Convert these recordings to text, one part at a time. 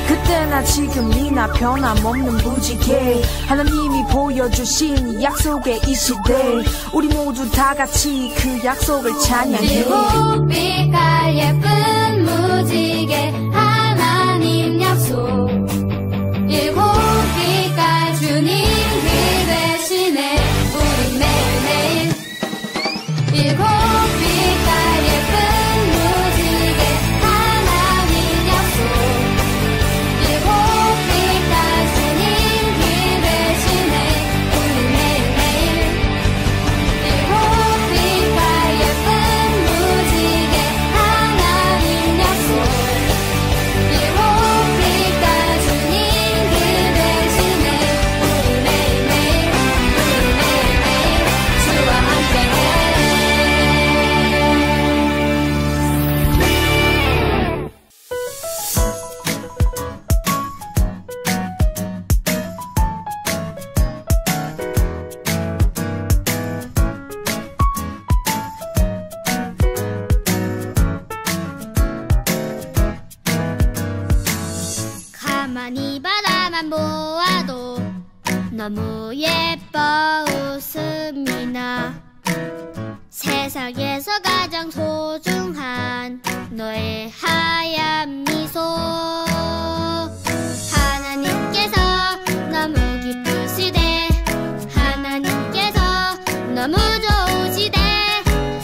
그때나 지금이나 변함없는 무지개 하나님이 보여주신 약속의 이 시대 우리 모두 다같이 그 약속을 찬양해 일곱 빛깔 예쁜 무지개 하나님 약속 일곱 빛깔 주님 기대시네 우리 매일매일 일곱 빛깔 예쁜 무지개 하나님 약속 일곱 빛깔 주님 기대시네 우리 매일매일 일곱 빛깔 예쁜 무지개 하나님 약속 일곱 빛깔 주님 기대시네 우리 매일매일 주와 함께해 가만히 바라만 보아도 너무 예뻐 웃음이 나 세상에서 가장 소중한 너의 하얀 미소 하나님께서 너무 기쁘시대 하나님께서 너무 좋으시대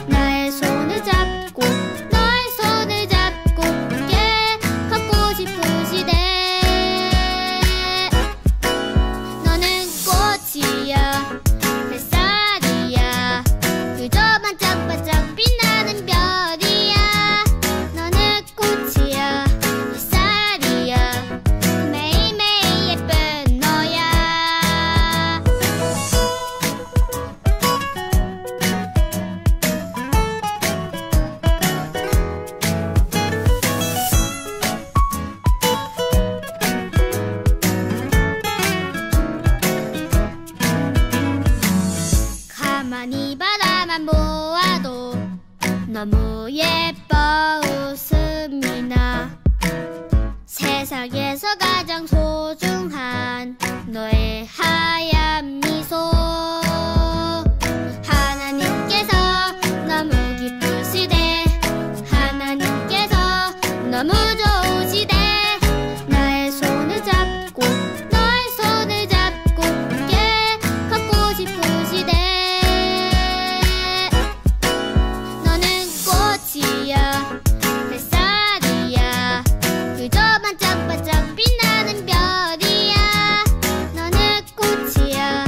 나의 손을 잡고 너의 손을 잡고 함께 걷고 싶으시대 너는 꽃이야 햇살이야 그저 반짝반짝 빛나는 별이야 너는 꽃이야 햇살이야 매일매일 예쁜 너야 가만히 바라만 보아도 너무 예뻐 웃음이 나 세상에서 가장 소중한 너의 하얀 미소 하나님께서 너무 기쁘시대 하나님께서 너무 좋으시대 나의 손을 잡고 너의 손을 잡고 함께 걷고 싶으시대 너는 꽃이야 햇살이야 그저 반짝반짝 빛나는 별이야 너는 꽃이야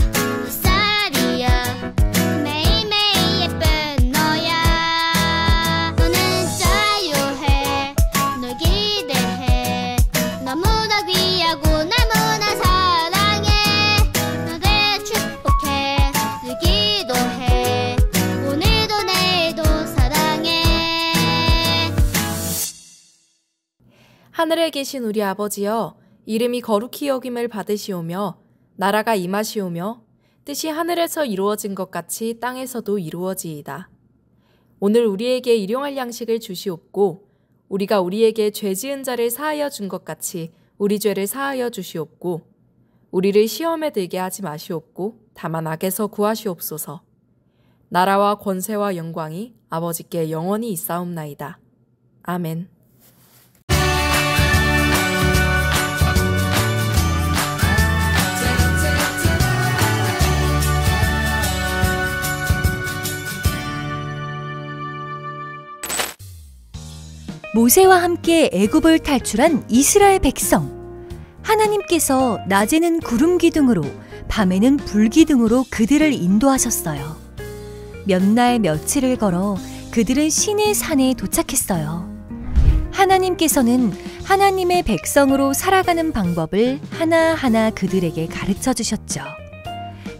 하늘에 계신 우리 아버지여, 이름이 거룩히 여김을 받으시오며 나라가 임하시오며 뜻이 하늘에서 이루어진 것 같이 땅에서도 이루어지이다. 오늘 우리에게 일용할 양식을 주시옵고 우리가 우리에게 죄 지은 자를 사하여 준 것 같이 우리 죄를 사하여 주시옵고 우리를 시험에 들게 하지 마시옵고 다만 악에서 구하시옵소서. 나라와 권세와 영광이 아버지께 영원히 있사옵나이다. 아멘. 모세와 함께 애굽을 탈출한 이스라엘 백성. 하나님께서 낮에는 구름 기둥으로 밤에는 불 기둥으로 그들을 인도하셨어요. 몇 날 며칠을 걸어 그들은 시내 산에 도착했어요. 하나님께서는 하나님의 백성으로 살아가는 방법을 하나하나 그들에게 가르쳐 주셨죠.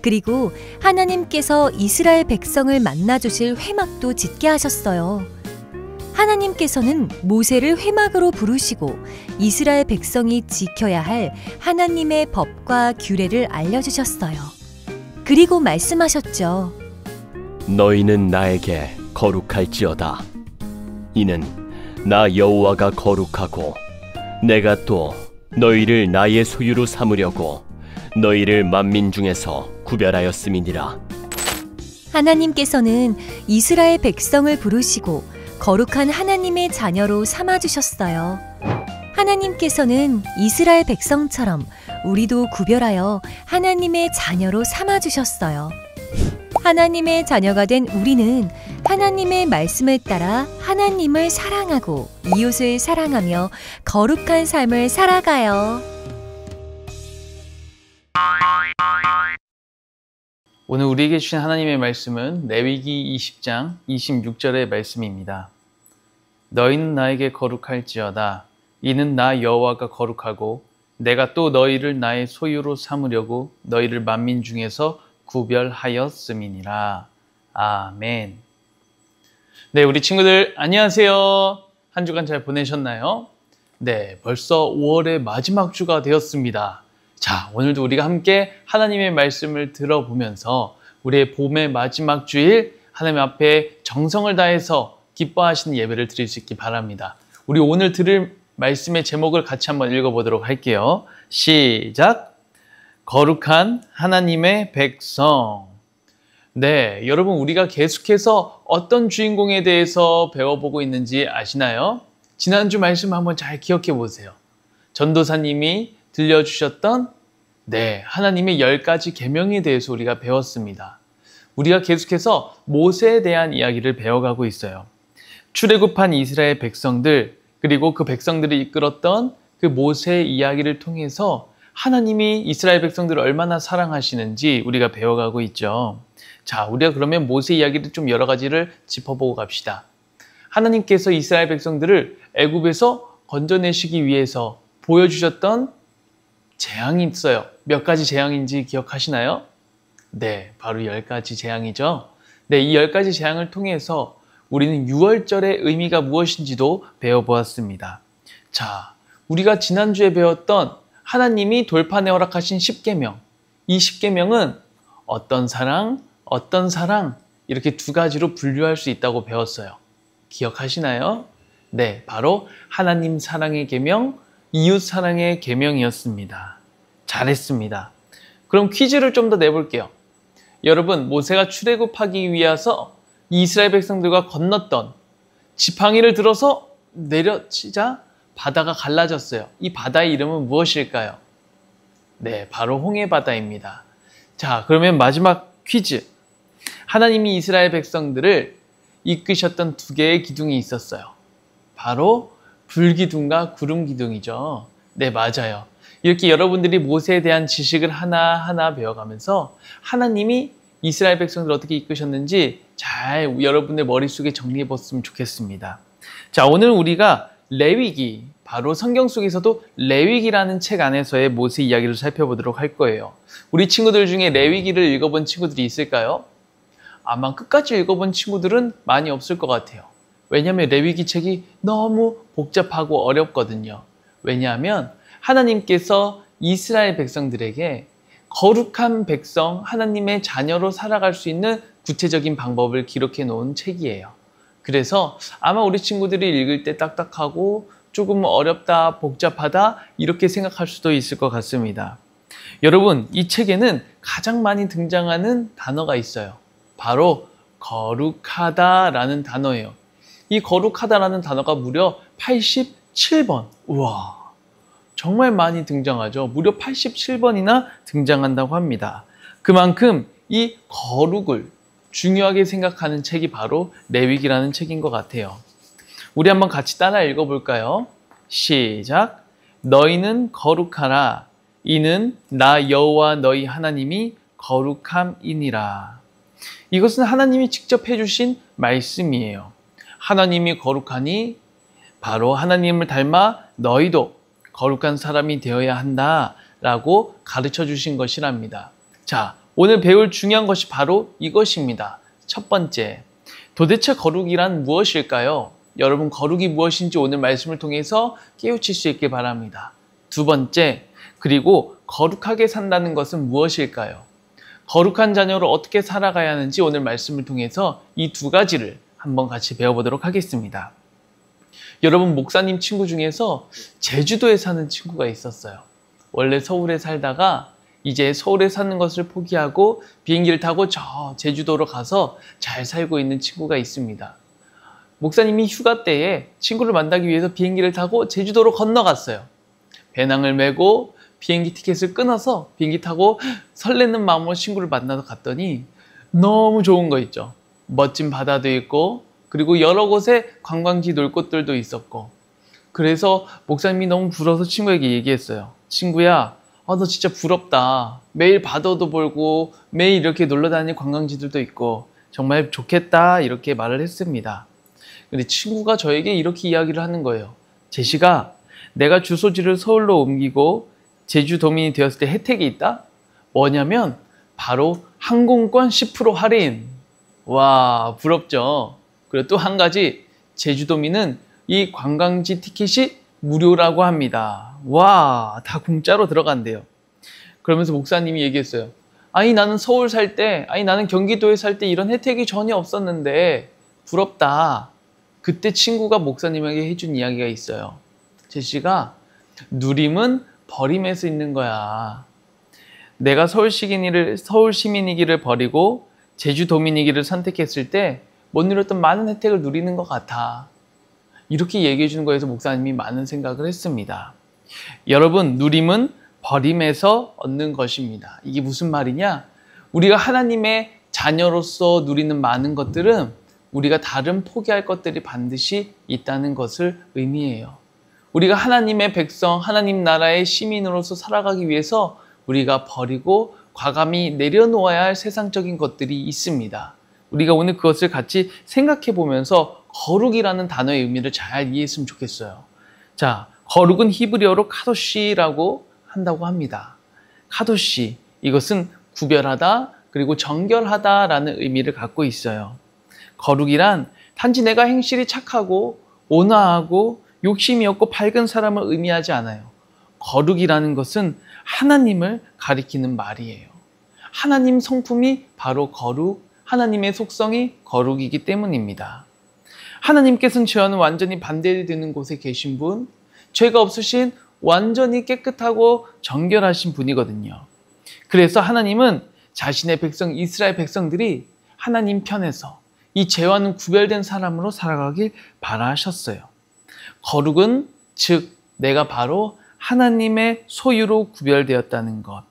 그리고 하나님께서 이스라엘 백성을 만나 주실 회막도 짓게 하셨어요. 하나님께서는 모세를 회막으로 부르시고 이스라엘 백성이 지켜야 할 하나님의 법과 규례를 알려주셨어요. 그리고 말씀하셨죠. 너희는 나에게 거룩할지어다. 이는 나 여호와가 거룩하고 내가 또 너희를 나의 소유로 삼으려고 너희를 만민 중에서 구별하였음이니라. 하나님께서는 이스라엘 백성을 부르시고 거룩한 하나님의 자녀로 삼아주셨어요. 하나님께서는 이스라엘 백성처럼 우리도 구별하여 하나님의 자녀로 삼아주셨어요. 하나님의 자녀가 된 우리는 하나님의 말씀을 따라 하나님을 사랑하고 이웃을 사랑하며 거룩한 삶을 살아가요. 오늘 우리에게 주신 하나님의 말씀은 레위기 20장 26절의 말씀입니다. 너희는 나에게 거룩할지어다. 이는 나 여호와가 거룩하고 내가 또 너희를 나의 소유로 삼으려고 너희를 만민 중에서 구별하였음이니라. 아멘. 네, 우리 친구들 안녕하세요. 한 주간 잘 보내셨나요? 네, 벌써 5월의 마지막 주가 되었습니다. 자, 오늘도 우리가 함께 하나님의 말씀을 들어보면서 우리의 봄의 마지막 주일 하나님 앞에 정성을 다해서 기뻐하시는 예배를 드릴 수 있기 바랍니다. 우리 오늘 들을 말씀의 제목을 같이 한번 읽어보도록 할게요. 시작! 거룩한 하나님의 백성. 네, 여러분 우리가 계속해서 어떤 주인공에 대해서 배워보고 있는지 아시나요? 지난주 말씀 한번 잘 기억해 보세요. 전도사님이 들려주셨던 하나님의 10가지 계명에 대해서 우리가 배웠습니다. 우리가 계속해서 모세에 대한 이야기를 배워가고 있어요. 출애굽한 이스라엘 백성들, 그리고 그 백성들이 이끌었던 그 모세의 이야기를 통해서 하나님이 이스라엘 백성들을 얼마나 사랑하시는지 우리가 배워가고 있죠. 자, 우리가 그러면 모세 이야기를 좀 여러 가지를 짚어보고 갑시다. 하나님께서 이스라엘 백성들을 애굽에서 건져내시기 위해서 보여주셨던 재앙이 있어요. 몇 가지 재앙인지 기억하시나요? 네, 바로 10가지 재앙이죠. 네, 이 10가지 재앙을 통해서 우리는 6월절의 의미가 무엇인지도 배워보았습니다. 자, 우리가 지난주에 배웠던 하나님이 돌판에 허락하신 10계명. 이 10계명은 어떤 사랑, 어떤 사랑 이렇게 두 가지로 분류할 수 있다고 배웠어요. 기억하시나요? 네, 바로 하나님 사랑의 계명, 이웃 사랑의 계명이었습니다. 잘했습니다. 그럼 퀴즈를 좀 더 내볼게요. 여러분, 모세가 출애굽하기 위해서 이스라엘 백성들과 건넜던 지팡이를 들어서 내려치자 바다가 갈라졌어요. 이 바다의 이름은 무엇일까요? 네, 바로 홍해바다입니다. 자, 그러면 마지막 퀴즈. 하나님이 이스라엘 백성들을 이끄셨던 두 개의 기둥이 있었어요. 바로 불기둥과 구름기둥이죠. 네, 맞아요. 이렇게 여러분들이 모세에 대한 지식을 하나하나 배워가면서 하나님이 이스라엘 백성들을 어떻게 이끄셨는지 잘 여러분의 머릿속에 정리해 봤으면 좋겠습니다. 자, 오늘 우리가 레위기, 바로 성경 속에서도 레위기라는 책 안에서의 모세 이야기를 살펴보도록 할 거예요. 우리 친구들 중에 레위기를 읽어본 친구들이 있을까요? 아마 끝까지 읽어본 친구들은 많이 없을 것 같아요. 왜냐하면 레위기 책이 너무 복잡하고 어렵거든요. 왜냐하면 하나님께서 이스라엘 백성들에게 거룩한 백성, 하나님의 자녀로 살아갈 수 있는 구체적인 방법을 기록해 놓은 책이에요. 그래서 아마 우리 친구들이 읽을 때 딱딱하고 조금 어렵다, 복잡하다 이렇게 생각할 수도 있을 것 같습니다. 여러분, 이 책에는 가장 많이 등장하는 단어가 있어요. 바로 거룩하다라는 단어예요. 이 거룩하다라는 단어가 무려 87번. 우와, 정말 많이 등장하죠. 무려 87번이나 등장한다고 합니다. 그만큼 이 거룩을 중요하게 생각하는 책이 바로 레위기라는 책인 것 같아요. 우리 한번 같이 따라 읽어볼까요? 시작! 너희는 거룩하라. 이는 나 여호와 너희 하나님이 거룩함이니라. 이것은 하나님이 직접 해주신 말씀이에요. 하나님이 거룩하니 바로 하나님을 닮아 너희도 거룩한 사람이 되어야 한다라고 가르쳐 주신 것이랍니다. 자, 오늘 배울 중요한 것이 바로 이것입니다. 첫 번째, 도대체 거룩이란 무엇일까요? 여러분, 거룩이 무엇인지 오늘 말씀을 통해서 깨우칠 수 있길 바랍니다. 두 번째, 그리고 거룩하게 산다는 것은 무엇일까요? 거룩한 자녀로 어떻게 살아가야 하는지 오늘 말씀을 통해서 이 두 가지를 한번 같이 배워보도록 하겠습니다. 여러분, 목사님 친구 중에서 제주도에 사는 친구가 있었어요. 원래 서울에 살다가 이제 서울에 사는 것을 포기하고 비행기를 타고 저 제주도로 가서 잘 살고 있는 친구가 있습니다. 목사님이 휴가 때에 친구를 만나기 위해서 비행기를 타고 제주도로 건너갔어요. 배낭을 메고 비행기 티켓을 끊어서 비행기 타고 설레는 마음으로 친구를 만나러 갔더니 너무 좋은 거 있죠. 멋진 바다도 있고 그리고 여러 곳에 관광지 놀 곳들도 있었고, 그래서 목사님이 너무 부러워서 친구에게 얘기했어요. 친구야, 너 진짜 부럽다. 매일 바다도 보고 매일 이렇게 놀러 다니는 관광지들도 있고 정말 좋겠다, 이렇게 말을 했습니다. 근데 친구가 저에게 이렇게 이야기를 하는 거예요. 제시가, 내가 주소지를 서울로 옮기고 제주도민이 되었을 때 혜택이 있다? 뭐냐면 바로 항공권 10% 할인. 와, 부럽죠? 그리고 또 한 가지, 제주도민은 이 관광지 티켓이 무료라고 합니다. 와, 다 공짜로 들어간대요. 그러면서 목사님이 얘기했어요. 아니, 나는 서울 살 때, 나는 경기도에 살 때 이런 혜택이 전혀 없었는데 부럽다. 그때 친구가 목사님에게 해준 이야기가 있어요. 제시가, 누림은 버림에서 있는 거야. 내가 서울 시민이기를 버리고 제주도민이기를 선택했을 때 못 누렸던 많은 혜택을 누리는 것 같아. 이렇게 얘기해 주는 거에서 목사님이 많은 생각을 했습니다. 여러분, 누림은 버림에서 얻는 것입니다. 이게 무슨 말이냐? 우리가 하나님의 자녀로서 누리는 많은 것들은 우리가 다른 포기할 것들이 반드시 있다는 것을 의미해요. 우리가 하나님의 백성, 하나님 나라의 시민으로서 살아가기 위해서 우리가 버리고 과감히 내려놓아야 할 세상적인 것들이 있습니다. 우리가 오늘 그것을 같이 생각해 보면서 거룩이라는 단어의 의미를 잘 이해했으면 좋겠어요. 자, 거룩은 히브리어로 카도시라고 한다고 합니다. 카도시, 이것은 구별하다 그리고 정결하다라는 의미를 갖고 있어요. 거룩이란 단지 내가 행실이 착하고 온화하고 욕심이 없고 밝은 사람을 의미하지 않아요. 거룩이라는 것은 하나님을 가리키는 말이에요. 하나님 성품이 바로 거룩, 하나님의 속성이 거룩이기 때문입니다. 하나님께서는 죄와는 완전히 반대되는 곳에 계신 분, 죄가 없으신 완전히 깨끗하고 정결하신 분이거든요. 그래서 하나님은 자신의 백성, 이스라엘 백성들이 하나님 편에서 이 죄와는 구별된 사람으로 살아가길 바라셨어요. 거룩은 즉 내가 바로 하나님의 소유로 구별되었다는 것,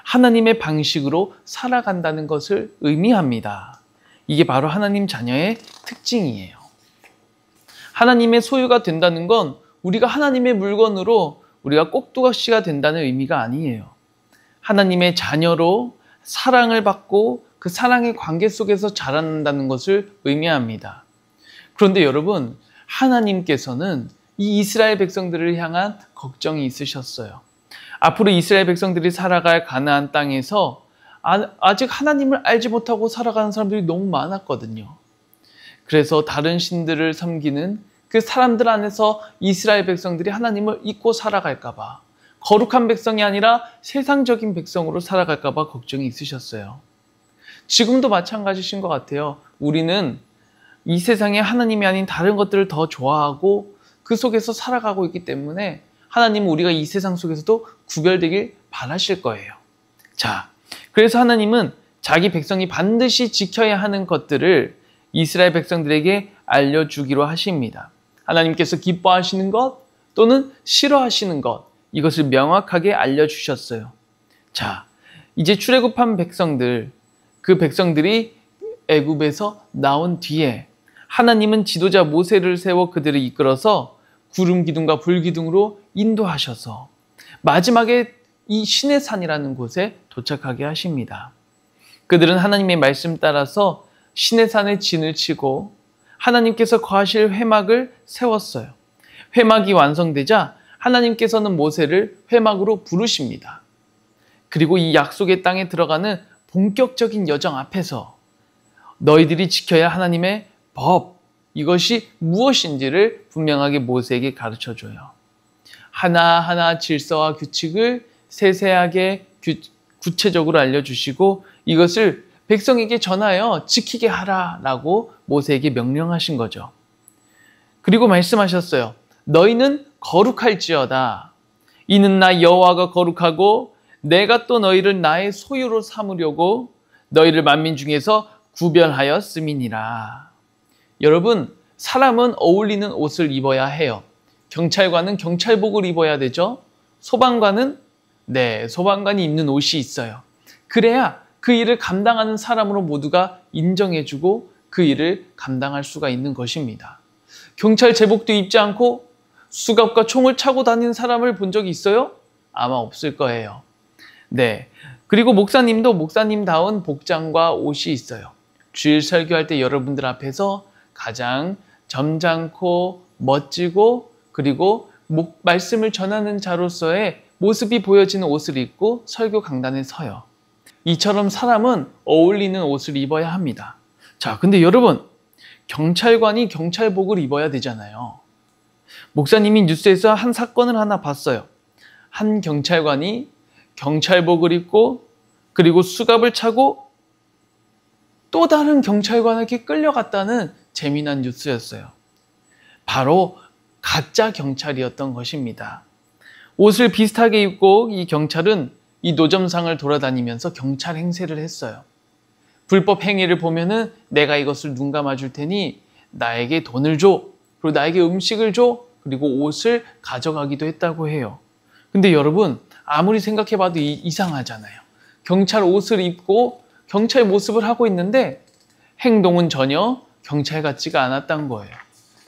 하나님의 방식으로 살아간다는 것을 의미합니다. 이게 바로 하나님 자녀의 특징이에요. 하나님의 소유가 된다는 건 우리가 하나님의 물건으로 우리가 꼭두각시가 된다는 의미가 아니에요. 하나님의 자녀로 사랑을 받고 그 사랑의 관계 속에서 자란다는 것을 의미합니다. 그런데 여러분, 하나님께서는 이 이스라엘 백성들을 향한 걱정이 있으셨어요. 앞으로 이스라엘 백성들이 살아갈 가나안 땅에서 아직 하나님을 알지 못하고 살아가는 사람들이 너무 많았거든요. 그래서 다른 신들을 섬기는 그 사람들 안에서 이스라엘 백성들이 하나님을 잊고 살아갈까 봐, 거룩한 백성이 아니라 세상적인 백성으로 살아갈까 봐 걱정이 있으셨어요. 지금도 마찬가지신 것 같아요. 우리는 이 세상에 하나님이 아닌 다른 것들을 더 좋아하고 그 속에서 살아가고 있기 때문에 하나님은 우리가 이 세상 속에서도 구별되길 바라실 거예요. 자, 그래서 하나님은 자기 백성이 반드시 지켜야 하는 것들을 이스라엘 백성들에게 알려주기로 하십니다. 하나님께서 기뻐하시는 것 또는 싫어하시는 것, 이것을 명확하게 알려주셨어요. 자, 이제 출애굽한 백성들, 그 백성들이 애굽에서 나온 뒤에 하나님은 지도자 모세를 세워 그들을 이끌어서 구름 기둥과 불 기둥으로 인도하셔서 마지막에 이 신의 산이라는 곳에 도착하게 하십니다. 그들은 하나님의 말씀 따라서 신의 산에 진을 치고 하나님께서 거하실 회막을 세웠어요. 회막이 완성되자 하나님께서는 모세를 회막으로 부르십니다. 그리고 이 약속의 땅에 들어가는 본격적인 여정 앞에서 너희들이 지켜야 하나님의 법, 이것이 무엇인지를 분명하게 모세에게 가르쳐줘요. 하나하나 질서와 규칙을 세세하게 구체적으로 알려주시고 이것을 백성에게 전하여 지키게 하라라고 모세에게 명령하신 거죠. 그리고 말씀하셨어요. 너희는 거룩할지어다. 이는 나 여호와가 거룩하고 내가 또 너희를 나의 소유로 삼으려고 너희를 만민 중에서 구별하였음이니라. 여러분, 사람은 어울리는 옷을 입어야 해요. 경찰관은 경찰복을 입어야 되죠. 소방관은 소방관이 입는 옷이 있어요. 그래야 그 일을 감당하는 사람으로 모두가 인정해주고 그 일을 감당할 수가 있는 것입니다. 경찰 제복도 입지 않고 수갑과 총을 차고 다니는 사람을 본 적이 있어요? 아마 없을 거예요. 그리고 목사님도 목사님다운 복장과 옷이 있어요. 주일 설교할 때 여러분들 앞에서 가장 점잖고 멋지고 그리고 말씀을 전하는 자로서의 모습이 보여지는 옷을 입고 설교 강단에 서요. 이처럼 사람은 어울리는 옷을 입어야 합니다. 자, 근데 여러분, 경찰관이 경찰복을 입어야 되잖아요. 목사님이 뉴스에서 한 사건을 하나 봤어요. 한 경찰관이 경찰복을 입고 그리고 수갑을 차고 또 다른 경찰관에게 끌려갔다는 재미난 뉴스였어요. 바로 가짜 경찰이었던 것입니다. 옷을 비슷하게 입고 이 경찰은 이 노점상을 돌아다니면서 경찰 행세를 했어요. 불법 행위를 보면은 내가 이것을 눈 감아줄 테니 나에게 돈을 줘. 그리고 나에게 음식을 줘. 그리고 옷을 가져가기도 했다고 해요. 근데 여러분, 아무리 생각해봐도 이상하잖아요. 경찰 옷을 입고 경찰 모습을 하고 있는데 행동은 전혀 경찰 같지가 않았던 거예요.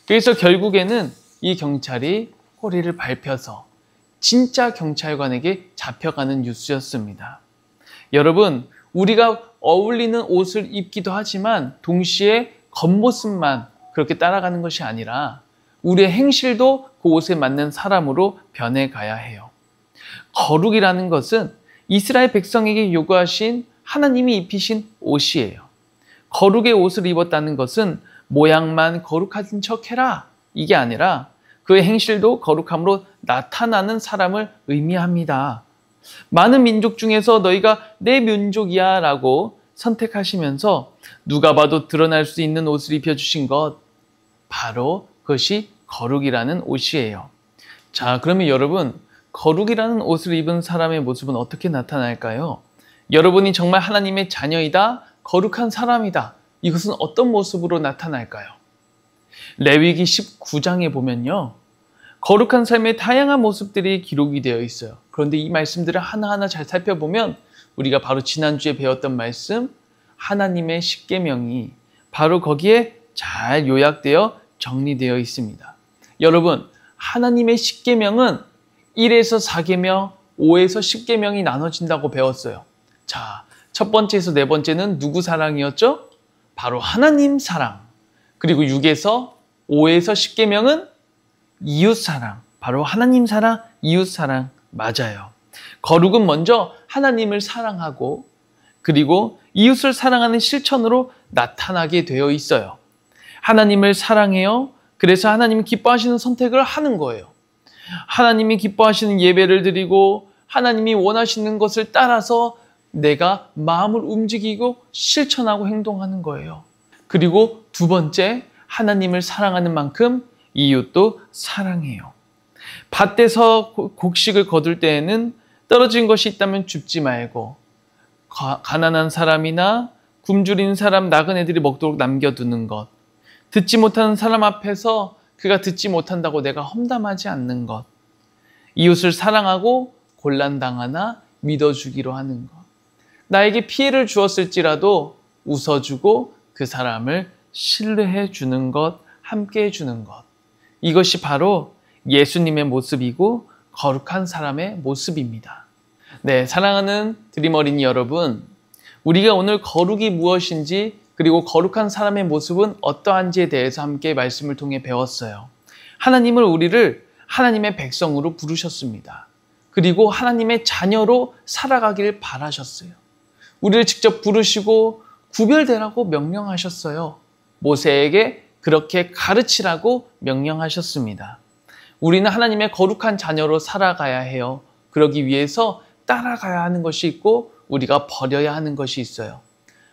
그래서 결국에는 이 경찰이 꼬리를 밟혀서 진짜 경찰관에게 잡혀가는 뉴스였습니다. 여러분, 우리가 어울리는 옷을 입기도 하지만 동시에 겉모습만 그렇게 따라가는 것이 아니라 우리의 행실도 그 옷에 맞는 사람으로 변해가야 해요. 거룩이라는 것은 이스라엘 백성에게 요구하신 하나님이 입히신 옷이에요. 거룩의 옷을 입었다는 것은 모양만 거룩한 척해라, 이게 아니라 그의 행실도 거룩함으로 나타나는 사람을 의미합니다. 많은 민족 중에서 너희가 내 민족이야 라고 선택하시면서 누가 봐도 드러날 수 있는 옷을 입혀주신 것, 바로 그것이 거룩이라는 옷이에요. 자, 그러면 여러분, 거룩이라는 옷을 입은 사람의 모습은 어떻게 나타날까요? 여러분이 정말 하나님의 자녀이다, 거룩한 사람이다, 이것은 어떤 모습으로 나타날까요? 레위기 19장에 보면요, 거룩한 삶의 다양한 모습들이 기록이 되어 있어요. 그런데 이 말씀들을 하나하나 잘 살펴보면 우리가 바로 지난주에 배웠던 말씀, 하나님의 십계명이 바로 거기에 잘 요약되어 정리되어 있습니다. 여러분, 하나님의 십계명은 1에서 4계명, 5에서 10계명이 나눠진다고 배웠어요. 자, 첫 번째에서 네 번째는 누구 사랑이었죠? 바로 하나님 사랑. 그리고 6에서 5에서 10계명은 이웃 사랑. 바로 하나님 사랑, 이웃 사랑. 맞아요. 거룩은 먼저 하나님을 사랑하고 그리고 이웃을 사랑하는 실천으로 나타나게 되어 있어요. 하나님을 사랑해요. 그래서 하나님이 기뻐하시는 선택을 하는 거예요. 하나님이 기뻐하시는 예배를 드리고 하나님이 원하시는 것을 따라서 내가 마음을 움직이고 실천하고 행동하는 거예요. 그리고 두 번째, 하나님을 사랑하는 만큼 이웃도 사랑해요. 밭에서 곡식을 거둘 때에는 떨어진 것이 있다면 줍지 말고 가난한 사람이나 굶주린 사람, 나그네들이 먹도록 남겨두는 것, 듣지 못하는 사람 앞에서 그가 듣지 못한다고 내가 험담하지 않는 것, 이웃을 사랑하고 곤란당하나 믿어주기로 하는 것, 나에게 피해를 주었을지라도 웃어주고 그 사람을 신뢰해 주는 것, 함께 해주는 것, 이것이 바로 예수님의 모습이고 거룩한 사람의 모습입니다. 네, 사랑하는 드림 어린이 여러분, 우리가 오늘 거룩이 무엇인지 그리고 거룩한 사람의 모습은 어떠한지에 대해서 함께 말씀을 통해 배웠어요. 하나님을 우리를 하나님의 백성으로 부르셨습니다. 그리고 하나님의 자녀로 살아가길 바라셨어요. 우리를 직접 부르시고 구별되라고 명령하셨어요. 모세에게 그렇게 가르치라고 명령하셨습니다. 우리는 하나님의 거룩한 자녀로 살아가야 해요. 그러기 위해서 따라가야 하는 것이 있고 우리가 버려야 하는 것이 있어요.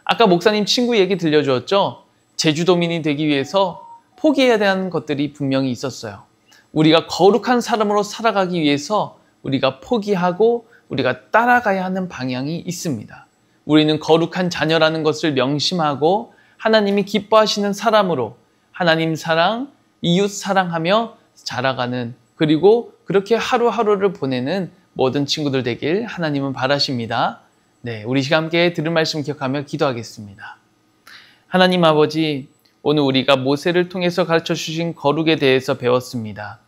아까 목사님 친구 얘기 들려주었죠? 제주도민이 되기 위해서 포기해야 하는 것들이 분명히 있었어요. 우리가 거룩한 사람으로 살아가기 위해서 우리가 포기하고 우리가 따라가야 하는 방향이 있습니다. 우리는 거룩한 자녀라는 것을 명심하고 하나님이 기뻐하시는 사람으로 하나님 사랑, 이웃 사랑하며 자라가는, 그리고 그렇게 하루하루를 보내는 모든 친구들 되길 하나님은 바라십니다. 네, 우리 시간 함께 들은 말씀 기억하며 기도하겠습니다. 하나님 아버지, 오늘 우리가 모세를 통해서 가르쳐 주신 거룩에 대해서 배웠습니다.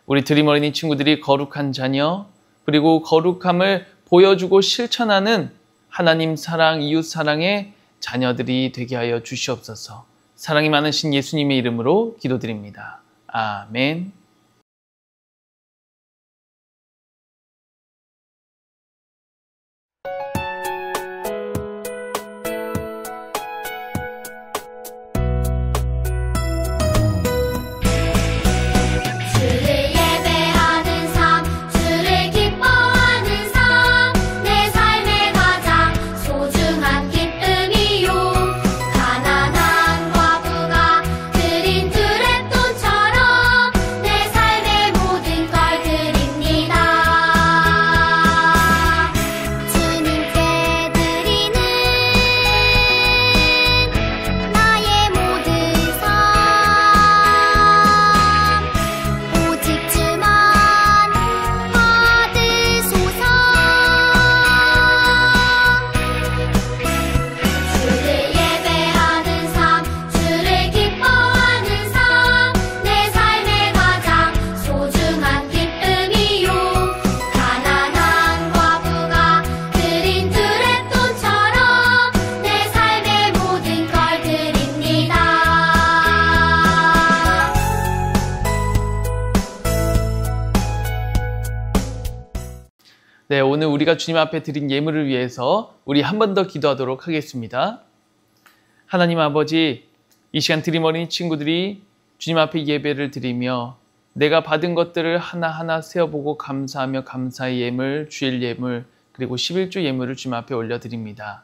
우리 드림 어린이 친구들이 거룩한 자녀, 그리고 거룩함을 보여주고 실천하는 하나님 사랑, 이웃 사랑의 자녀들이 되게 하여 주시옵소서. 사랑이 많으신 예수님의 이름으로 기도드립니다. 아멘. 네, 오늘 우리가 주님 앞에 드린 예물을 위해서 우리 한 번 더 기도하도록 하겠습니다. 하나님 아버지, 이 시간 드림 어린이 친구들이 주님 앞에 예배를 드리며 내가 받은 것들을 하나하나 세어보고 감사하며 감사의 예물, 주일 예물, 그리고 11조 예물을 주님 앞에 올려드립니다.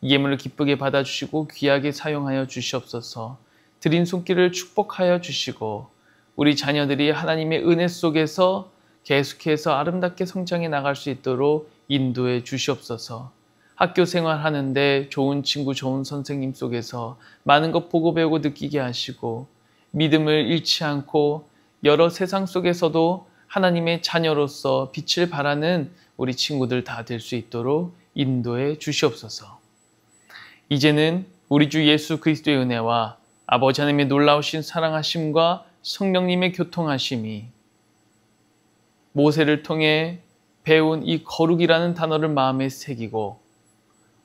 이 예물을 기쁘게 받아주시고 귀하게 사용하여 주시옵소서. 드린 손길을 축복하여 주시고 우리 자녀들이 하나님의 은혜 속에서 계속해서 아름답게 성장해 나갈 수 있도록 인도해 주시옵소서. 학교 생활하는데 좋은 친구, 좋은 선생님 속에서 많은 것 보고 배우고 느끼게 하시고 믿음을 잃지 않고 여러 세상 속에서도 하나님의 자녀로서 빛을 발하는 우리 친구들 다 될 수 있도록 인도해 주시옵소서. 이제는 우리 주 예수 그리스도의 은혜와 아버지 하나님의 놀라우신 사랑하심과 성령님의 교통하심이 모세를 통해 배운 이 거룩이라는 단어를 마음에 새기고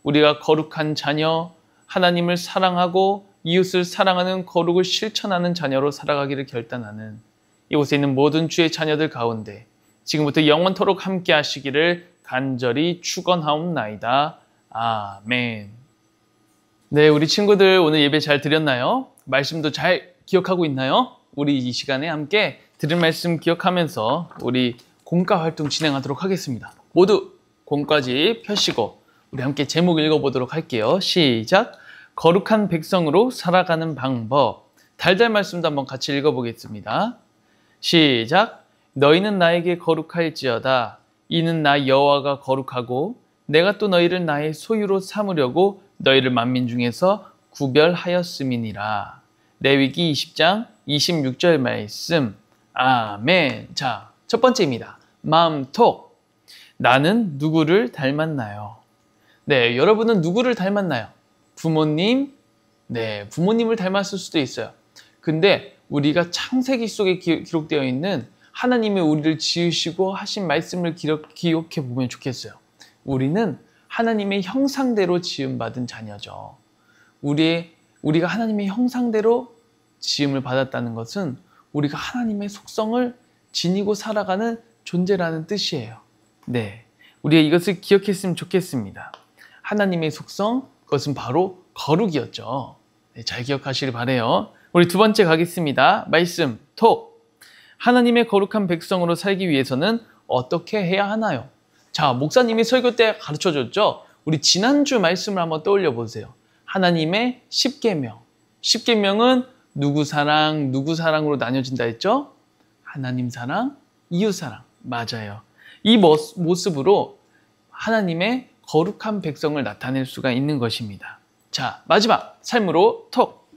우리가 거룩한 자녀, 하나님을 사랑하고 이웃을 사랑하는 거룩을 실천하는 자녀로 살아가기를 결단하는 이곳에 있는 모든 주의 자녀들 가운데 지금부터 영원토록 함께 하시기를 간절히 축원하옵나이다. 아멘. 네, 우리 친구들 오늘 예배 잘 드렸나요? 말씀도 잘 기억하고 있나요? 우리 이 시간에 함께 들은 말씀 기억하면서 우리 공과 활동 진행하도록 하겠습니다. 모두 공과지 펴시고 우리 함께 제목 읽어보도록 할게요. 시작! 거룩한 백성으로 살아가는 방법. 달달 말씀도 한번 같이 읽어보겠습니다. 시작! 너희는 나에게 거룩할지어다. 이는 나 여호와가 거룩하고 내가 또 너희를 나의 소유로 삼으려고 너희를 만민 중에서 구별하였음이니라. 레위기 20장 26절 말씀. 아멘. 자, 첫 번째입니다. 마음톡. 나는 누구를 닮았나요? 네, 여러분은 누구를 닮았나요? 부모님? 네, 부모님을 닮았을 수도 있어요. 근데 우리가 창세기 속에 기록되어 있는 하나님이 우리를 지으시고 하신 말씀을 기억해 보면 좋겠어요. 우리는 하나님의 형상대로 지음받은 자녀죠. 우리가 하나님의 형상대로 지음을 받았다는 것은 우리가 하나님의 속성을 지니고 살아가는 존재라는 뜻이에요. 네, 우리가 이것을 기억했으면 좋겠습니다. 하나님의 속성, 그것은 바로 거룩이었죠. 네, 잘 기억하시길 바라요. 우리 두 번째 가겠습니다. 말씀, 톡. 하나님의 거룩한 백성으로 살기 위해서는 어떻게 해야 하나요? 자, 목사님이 설교 때 가르쳐줬죠? 우리 지난주 말씀을 한번 떠올려 보세요. 하나님의 10계명. 10계명은 누구 사랑으로 나뉘어진다 했죠? 하나님 사랑, 이웃 사랑. 맞아요. 이 모습으로 하나님의 거룩한 백성을 나타낼 수가 있는 것입니다. 자, 마지막 삶으로 톡.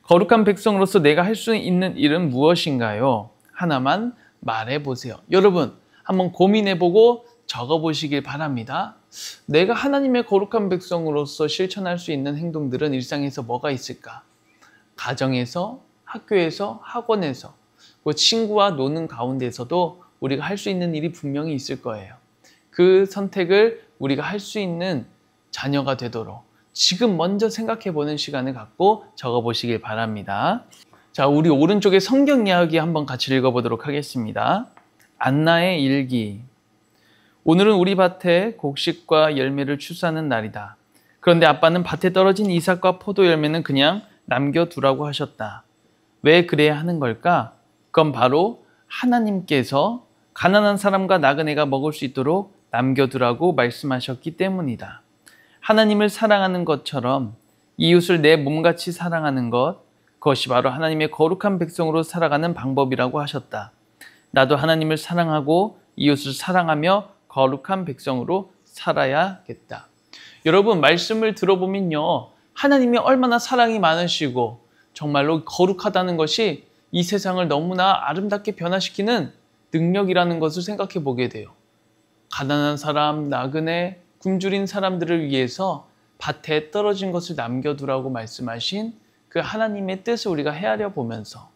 거룩한 백성으로서 내가 할 수 있는 일은 무엇인가요? 하나만 말해보세요. 여러분, 한번 고민해보고 적어보시길 바랍니다. 내가 하나님의 거룩한 백성으로서 실천할 수 있는 행동들은 일상에서 뭐가 있을까? 가정에서, 학교에서, 학원에서, 친구와 노는 가운데서도 우리가 할 수 있는 일이 분명히 있을 거예요. 그 선택을 우리가 할 수 있는 자녀가 되도록 지금 먼저 생각해보는 시간을 갖고 적어보시길 바랍니다. 자, 우리 오른쪽에 성경 이야기 한번 같이 읽어보도록 하겠습니다. 안나의 일기. 오늘은 우리 밭에 곡식과 열매를 추수하는 날이다. 그런데 아빠는 밭에 떨어진 이삭과 포도 열매는 그냥 남겨두라고 하셨다. 왜 그래야 하는 걸까? 그건 바로 하나님께서 가난한 사람과 나그네가 먹을 수 있도록 남겨두라고 말씀하셨기 때문이다. 하나님을 사랑하는 것처럼 이웃을 내 몸같이 사랑하는 것, 그것이 바로 하나님의 거룩한 백성으로 살아가는 방법이라고 하셨다. 나도 하나님을 사랑하고 이웃을 사랑하며 거룩한 백성으로 살아야겠다. 여러분, 말씀을 들어보면요, 하나님이 얼마나 사랑이 많으시고 정말로 거룩하다는 것이 이 세상을 너무나 아름답게 변화시키는 능력이라는 것을 생각해 보게 돼요. 가난한 사람, 나그네, 굶주린 사람들을 위해서 밭에 떨어진 것을 남겨두라고 말씀하신 그 하나님의 뜻을 우리가 헤아려 보면서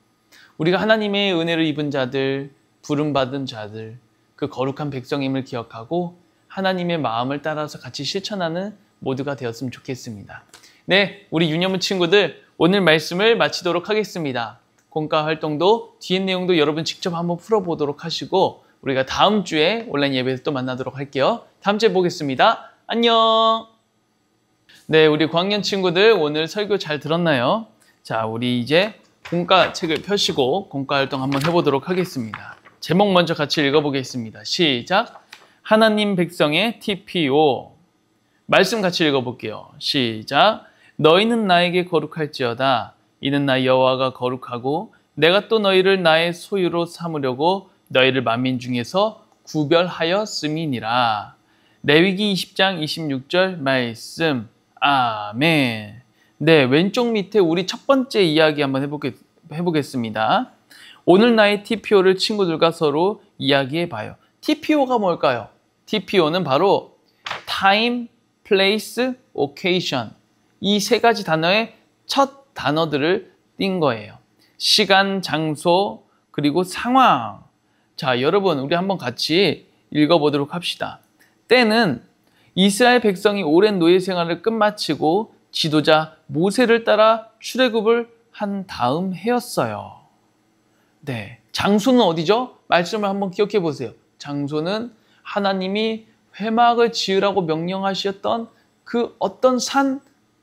우리가 하나님의 은혜를 입은 자들, 부름받은 자들, 그 거룩한 백성임을 기억하고 하나님의 마음을 따라서 같이 실천하는 모두가 되었으면 좋겠습니다. 네, 우리 유년부 친구들, 오늘 말씀을 마치도록 하겠습니다. 공과 활동도 뒤에 내용도 여러분 직접 한번 풀어보도록 하시고 우리가 다음 주에 온라인 예배에서 또 만나도록 할게요. 다음 주에 보겠습니다. 안녕. 네, 우리 고학년 친구들 오늘 설교 잘 들었나요? 자, 우리 이제 공과 책을 펴시고 공과 활동 한번 해보도록 하겠습니다. 제목 먼저 같이 읽어보겠습니다. 시작. 하나님 백성의 TPO. 말씀 같이 읽어볼게요. 시작. 너희는 나에게 거룩할지어다. 이는 나 여호와가 거룩하고 내가 또 너희를 나의 소유로 삼으려고 너희를 만민 중에서 구별하였음이니라. 레위기 20장 26절 말씀. 아멘. 네, 왼쪽 밑에 우리 첫 번째 이야기 한번 해보겠습니다. 오늘 나의 TPO를 친구들과 서로 이야기해봐요. TPO가 뭘까요? TPO는 바로 Time, Place, Occasion. 이 세 가지 단어의 첫 단어들을 띈 거예요. 시간, 장소, 그리고 상황. 자, 여러분, 우리 한번 같이 읽어보도록 합시다. 때는 이스라엘 백성이 오랜 노예 생활을 끝마치고 지도자 모세를 따라 출애굽을 한 다음 해였어요. 네, 장소는 어디죠? 말씀을 한번 기억해 보세요. 장소는 하나님이 회막을 지으라고 명령하셨던 그 어떤 산?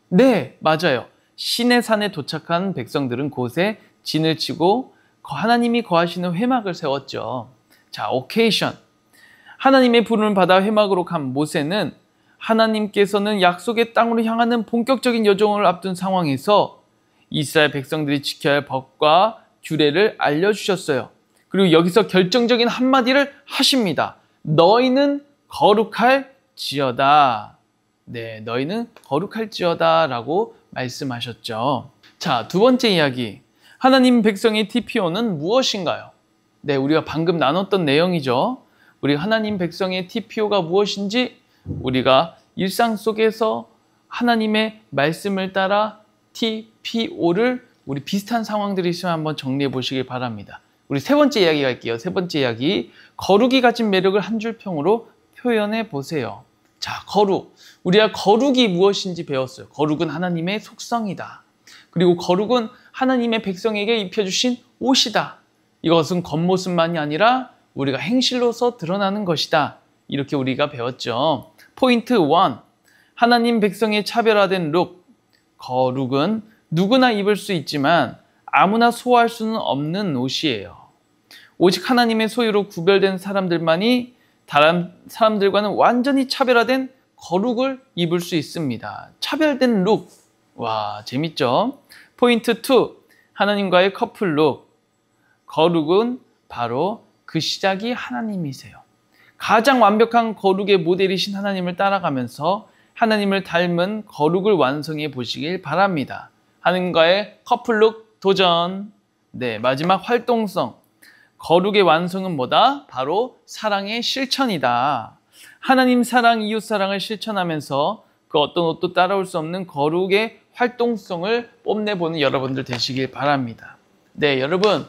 네, 맞아요. 시내산에 도착한 백성들은 곳에 진을 치고 하나님이 거하시는 회막을 세웠죠. 자, occasion. 하나님의 부름을 받아 회막으로 간 모세는 하나님께서는 약속의 땅으로 향하는 본격적인 여정을 앞둔 상황에서 이스라엘 백성들이 지켜야 할 법과 규례를 알려주셨어요. 그리고 여기서 결정적인 한마디를 하십니다. 너희는 거룩할지어다. 네, 너희는 거룩할지어다 라고 말씀하셨죠. 자, 두 번째 이야기. 하나님 백성의 TPO는 무엇인가요? 네, 우리가 방금 나눴던 내용이죠. 우리가 하나님 백성의 TPO가 무엇인지 우리가 일상 속에서 하나님의 말씀을 따라 TPO를 우리 비슷한 상황들이 있으면 한번 정리해 보시길 바랍니다. 우리 세 번째 이야기 갈게요. 세 번째 이야기. 거룩이 가진 매력을 한 줄 평으로 표현해 보세요. 자, 거룩. 우리가 거룩이 무엇인지 배웠어요. 거룩은 하나님의 속성이다. 그리고 거룩은 하나님의 백성에게 입혀주신 옷이다. 이것은 겉모습만이 아니라 우리가 행실로서 드러나는 것이다. 이렇게 우리가 배웠죠. 포인트 1. 하나님 백성의 차별화된 룩. 거룩은 누구나 입을 수 있지만 아무나 소화할 수는 없는 옷이에요. 오직 하나님의 소유로 구별된 사람들만이 다른 사람들과는 완전히 차별화된 거룩을 입을 수 있습니다. 차별된 룩. 와, 재밌죠? 포인트 2. 하나님과의 커플 룩. 거룩은 바로 그 시작이 하나님이세요. 가장 완벽한 거룩의 모델이신 하나님을 따라가면서 하나님을 닮은 거룩을 완성해 보시길 바랍니다. 하나님과의 커플룩 도전. 네, 마지막 활동성. 거룩의 완성은 뭐다? 바로 사랑의 실천이다. 하나님 사랑, 이웃 사랑을 실천하면서 그 어떤 옷도 따라올 수 없는 거룩의 활동성을 뽐내보는 여러분들 되시길 바랍니다. 네, 여러분,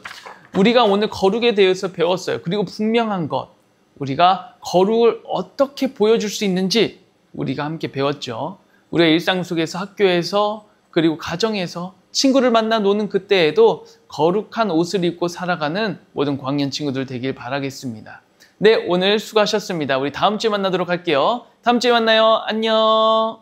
우리가 오늘 거룩에 대해서 배웠어요. 그리고 분명한 것, 우리가 거룩을 어떻게 보여줄 수 있는지 우리가 함께 배웠죠. 우리의 일상 속에서, 학교에서, 그리고 가정에서 친구를 만나 노는 그때에도 거룩한 옷을 입고 살아가는 모든 광년 친구들 되길 바라겠습니다. 네, 오늘 수고하셨습니다. 우리 다음 주에 만나도록 할게요. 다음 주에 만나요. 안녕.